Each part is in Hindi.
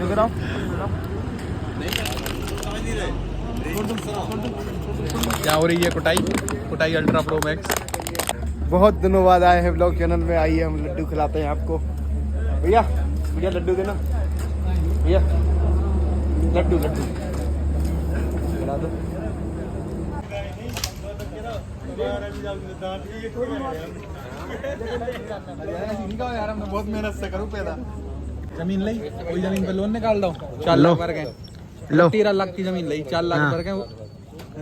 इधर आओ। क्या हो रही है? कुटाई अल्ट्रा प्रो मैक्स। बहुत दिनों बाद आए हैं ब्लॉग चैनल में। आइए हम लड्डू खिलाते हैं आपको। भैया भैया लड्डू देना भैया, लड्डू खिला दो। यार मैं बहुत मेहनत से करूँ पैदा। जमीन ली, कोई जमीन पे लोन निकाल दो 4 लाख भर के। लो 13 लाख की जमीन ली, 4 लाख भर के।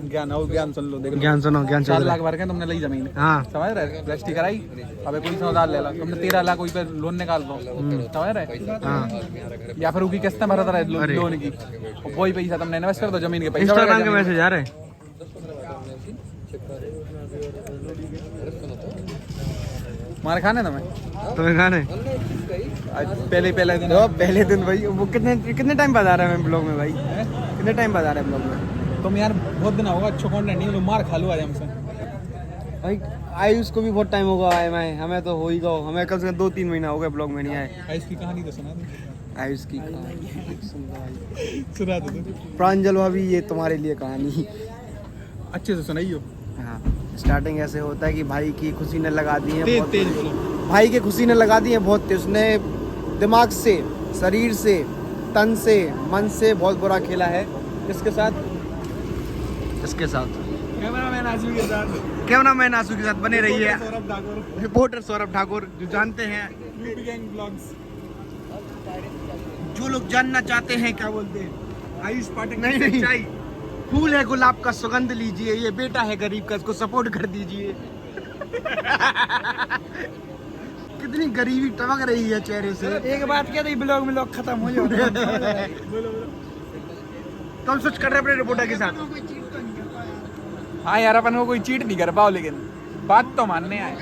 ज्ञान सुन लो, देखो ज्ञान सुनो, ज्ञान 4 लाख भर के तुमने ली जमीन। हाँ समझ रहे? रजिस्ट्री कराई, अबे कोई सौदार ले ला, तुमने 13 लाख कोई पे लोन निकाल दो। समझ रहे? हाँ। या फिर उसकी किस्तें भरता रहे लोन की, वही पैसा तुमने इन्वेस्ट कर दो जमीन के पैसा। इंस्टाग्राम के मैसेज आ रहे। मार खाने ना मैं तुम्हें खाने पहले दिन भाई। वो कितने टाइम बाद आ रहा है मैं ब्लॉग में भाई? कितने टाइम बाद आ रहा है ब्लॉग में? तुम यार बहुत दिन होगा अच्छा कंटेंट नहीं, मार खा लो आज हमसे भाई। आयुष को भी बहुत टाइम होगा आए मैं, हमें तो हो ही गया। हमें कम से कम 2-3 महीना हो गया ब्लॉग में नहीं आए। आयुष की कहानी तो सुना दे। आयुष की सुना दो। प्रांजल भाभी, ये तुम्हारे लिए कहानी अच्छे से सुनाइयो। हाँ, स्टार्टिंग ऐसे होता है कि भाई की खुशी ने लगा दी है तेज तेज बोलो। भाई की खुशी ने लगा दी है बहुत तेज। उसने दिमाग से, शरीर से, तन से, मन से बहुत बुरा खेला है। किसके साथ? इसके साथ। कैमरामैन आशु के साथ। कैमरामैन आशु के साथ बने रही है। सौरभ ठाकुर, रिपोर्टर सौरभ ठाकुर, जो जानते हैं, यूपी गैंग ब्लॉग्स। जो लोग जानना चाहते हैं क्या बोलते हैं, आयुष पाठक नहीं नहीं, फूल है गुलाब का, सुगंध लीजिए। ये बेटा है गरीब का, इसको सपोर्ट कर दीजिए। कितनी गरीबी टपक रही है चेहरे से। एक बात क्या, ब्लॉग में लोग खत्म हो जाए। तो हम स्विच कर रहे हैं अपने रिपोर्टर के साथ। हाँ यार, अपन को कोई चीट नहीं कर पाओ, लेकिन बात तो मानने आए,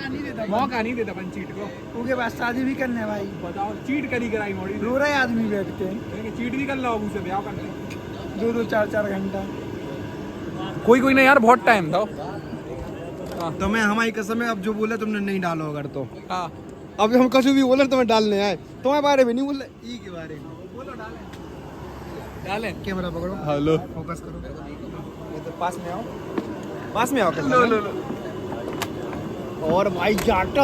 मौका नहीं देता अपन चीट को। उनके बाद शादी भी करने भाई। बताओ, चीट करी कराई मोड़ी रो रहे आदमी बैठ के, चीट भी कर लो अब उसे ब्याह करने 2-2 4-4 घंटा। कोई नहीं यार, बहुत टाइम था। तो मैं हमारी कसम है, अब जो बोले तुमने नहीं डालो अगर तो। हाँ, अब हम कभी भी बोले तुम्हें डालने आए, तुम्हारे बारे में नहीं बोले, ई के बारे में बोलो। डालें। कैमरा पकड़ो, हेलो, फोकस करो। ये तो पास में आओ, पास में आओ। लो। और भाई जाट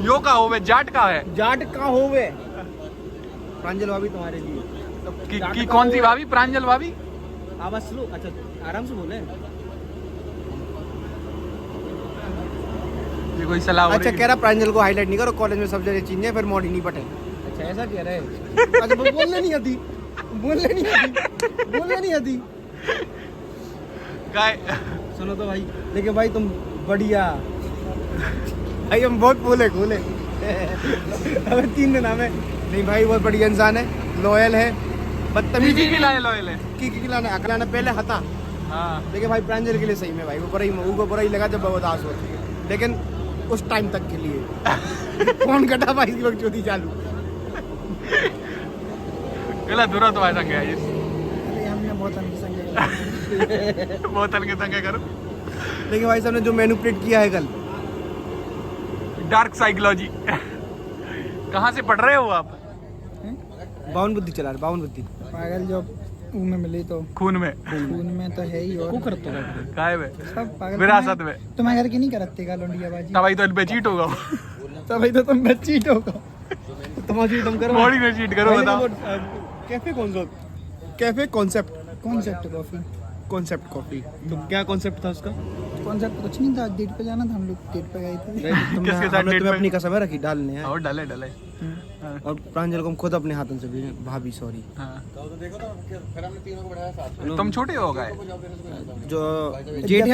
यो का हो वे, जाट का है। जाट का हो वे। प्रांजल भाभी तुम्हारे लिए। की कौन सी भाभी? प्रांजल भाभी। आवाज स्लो, अच्छा आराम से बोले। ये कोई सलाह हो अच्छा रही कह रहा प्रांजल को हाईलाइट नहीं करो, कॉलेज में सब जगह चीजें फिर मॉड ही नहीं पटे। अच्छा ऐसा कह रहे हैं। अच्छा बोलने नहीं आती। काय? सुनो तो भाई, लेकिन भाई तुम बढ़िया भाई, हम बहुत बोले खोले। अबे 3 दिन हमें नहीं भाई, बहुत बढ़िया इंसान है, लॉयल है, बदतमीजी की लाए लॉयल है। की खिलाने अकलाने पहले हता। हाँ, लेकिन भाई प्रांजल के लिए सही में भाई वो बुरा ही लगा जब बर्दाश्त हो, लेकिन उस टाइम तक के लिए। कौन कटा भाई इसकी वक्त चोरी चालू। गला दूरा तो ऐसा गया ये। अरे हमने बहुत अंग बहुत हल्के संगे करो। लेकिन भाई साहब ने जो मैनिपुलेट किया है कल, डार्क साइकोलॉजी। कहाँ से पढ़ रहे हो आप? बावन बुद्धि चला रहे, बावन बुद्धि। पागल जो मुंह में मिली तो खून में। खून में तो है ही। और काय में? सब पागल विरासत में। तुम्हारे घर की नहीं करते का लोंडिया बाजी? तभी तो इन पे चीट होगा। तभी तो तुम बच्ची ठोको। तुम करो बॉडी में चीट करो, बताओ। Cafe concept concept coffee. तो क्या कॉन्सेप्ट था उसका? कॉन्सेप्ट कुछ नहीं था, डेट पे जाना था, हम लोग डेट पे गए थे। किसके साथ डेट तुम्हें पे? अपनी कसम रखी डालने हैं। और डाले। और प्रांजल को हम खुद अपने हाथों से भेजे, भाभी सॉरी। हाँ। तुम छोटे हो गए? जो जेठ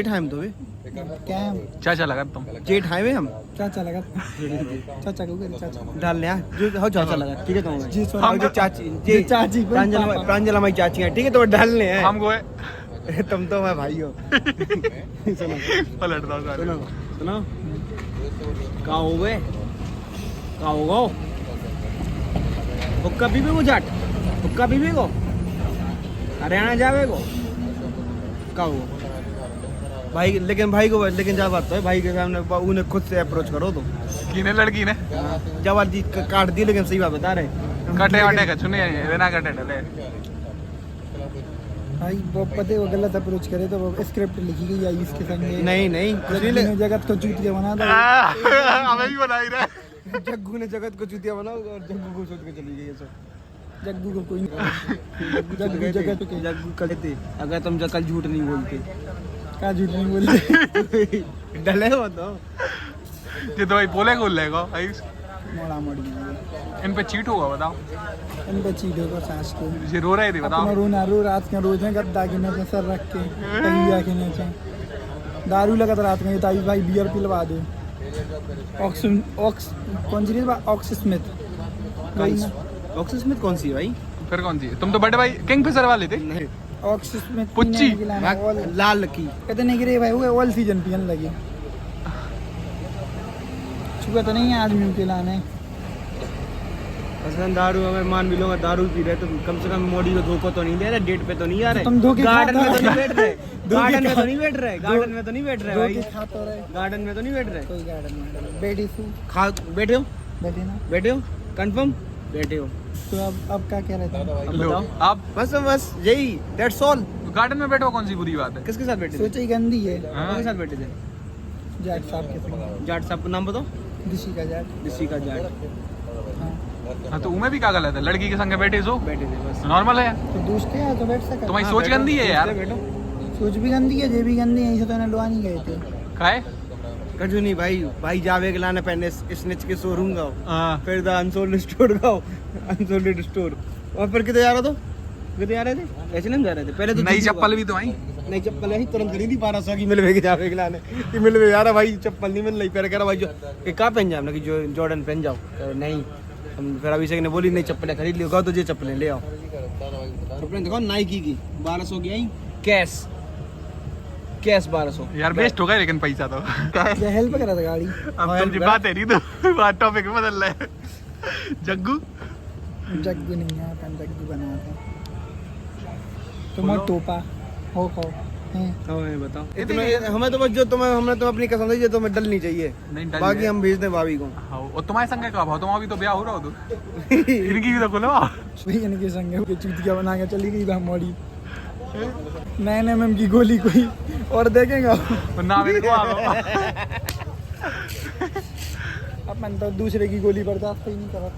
है हम तो वे क्या है? चाचा लगा तुम। जेठ है वे हम। चाचा लगा चाचा को कर चाचा डालने हैं जो हो चाचा लगा, ठीक है तुम जी हम जो चाची जी चाची प्रांजल हमारी चाची है, ठीक है तो डालने हैं। हम गोए तुम तो मैं भाई हो। सुनो पलट दो सारे। सुनो कहाँ हो गए, कहाँ हो गो हुक्का पीबे को जाट, हुक्का पीबे को हरियाणा जावे को कहाँ हो भाई। लेकिन भाई को, लेकिन क्या बात है भाई के सामने उन्हें खुद से अप्रोच करो तुम। किने लड़की ने जबरदस्त काट दी, लेकिन सही बात बता रहे। कटे वटे कछु नहीं बिना कटे डले। भाई वो पते वो गलत अप्रोच करे तो वो स्क्रिप्ट लिखी गई आई इसके संग। नहीं नहीं कुछ नहीं ले, जगत को चूतिया बना दो। हमें भी बनाई रहे। जग्गू ने जगत को चूतिया बना और जग्गू को छोड़ के चली गई है सब। जग्गू को कोई नहीं, जग्गू जगत के जग्गू कहते अगर तुम कल झूठ नहीं बोलते। क्या झूठ नहीं बोलते। डले हो तो ये तो भाई बोले को लेगा भाई। मोड़ा मोड़ी इन पे चीट होगा बताओ। इन पे चीटों को सांस के ये रो रहे थे बताओ। अपना रो ना रो, रात के रोज है गद्दा के नीचे सर रख के तकिया के नीचे दारू लगत रात में ताई भाई बियर पिलवा दे। कौन सी ऑक्स स्मिथ वही ना। ऑक्स स्मिथ कौन सी है भाई? फिर कौन सी है? तुम तो बड़े भाई किंगफिशर वाले थे। नहीं ऑक्स स्मिथ पुच्ची। लाल की कहते नहीं गिरे भाई वो ऑल सीजन पियन लगे। छुआ तो नहीं है आदमी के लाने। असन दारू हमें मान भी लूंगा, दारू पी रहे तो कम से कम मोड़ी को धोखा तो नहीं दे रहे, डेट पे तो नहीं आ रहे, तुम धोखे गार्डन में खाता तो नहीं बैठ रहे, गार्डन में खा- तो नहीं बैठ रहे, गार्डन में तो नहीं बैठ रहे भाई, धोखे खाता रहे गार्डन में तो नहीं बैठ रहे। कोई गार्डन में बैठी सू खा बैठे हो, बैठे ना। बैठे हो कंफर्म बैठे हो। तो अब क्या कह रहे थे? अब लो बताओ। आप बस बस यही दैट्स ऑल। गार्डन में बैठो कौन सी बुरी बात है? किसके साथ बैठे थे? सोचा ही गंदी है। किसके साथ बैठे थे? जाट साहब के संग, जाट साहब का नाम बताओ। दिशी का जाट। ऋषि का जाट हाँ हाँ तो उमें भी क्या गलत है? लड़की के संग बैठे सो बैठे थे बस। नॉर्मल है। तो दोस्त है तो बैठ सका। तुम्हारी हाँ, सोच बैठो, गंदी है यार। बैठो। सोच भी गंदी है, जे भी गंदी है, इसे तो लुआ नहीं गए थे। काहे? कजू नहीं भाई, भाई जावे के लाने पहने स्निच के शोरूम गाओ, हाँ फिर द अनसोल्ड स्टोर गाओ, अनसोल्ड स्टोर, और फिर किधर जा रहा तो? किधर जा रहे थे? H&M जा रहे थे पहले तो। नई चप्पल भी तो आई। नई चप्पल है तुरंत खरीदी 1200 की मिलवे के जावे के लाने कि मिलवे यार भाई चप्पल नहीं मिल रही, फिर कह रहा भाई जो कि कहाँ पहन जाओ ना कि जो जॉर्डन पहन जाओ। नहीं हम फिर अभिषेक ने बोली नहीं चप्पलें खरीद लियो, गाओ तो ये चप्पलें ले आओ। चप्पलें देखो नाइकी की 1200 की आई, कैश कैश 1200 यार बेस्ट हो गया लेकिन पैसा तो। क्या हेल्प करा था गाड़ी? अब तुम जी बात है नहीं तो बात टॉपिक बदल रहा है। जग्गू जग्गू नहीं है, अपन जग्गू बनाते हैं। तुम टोपा हो हैं। हमें बताओ हमें तो बस जो तुम्हें हमने तो अपनी कसम दी जो तुम्हें डलनी चाहिए, नहीं डल बाकी हम भेज दें भाभी को। हाँ और तुम्हारे संग का भाव तुम अभी तो ब्याह हो रहा हो तो इनकी भी तो खोलो। वही इनके संग के चूतिया बना के चली गई मोड़ी 9 mm की गोली कोई और देखेगा। ना मेरे को अपन तो दूसरे की गोली बर्दाश्त ही नहीं करा।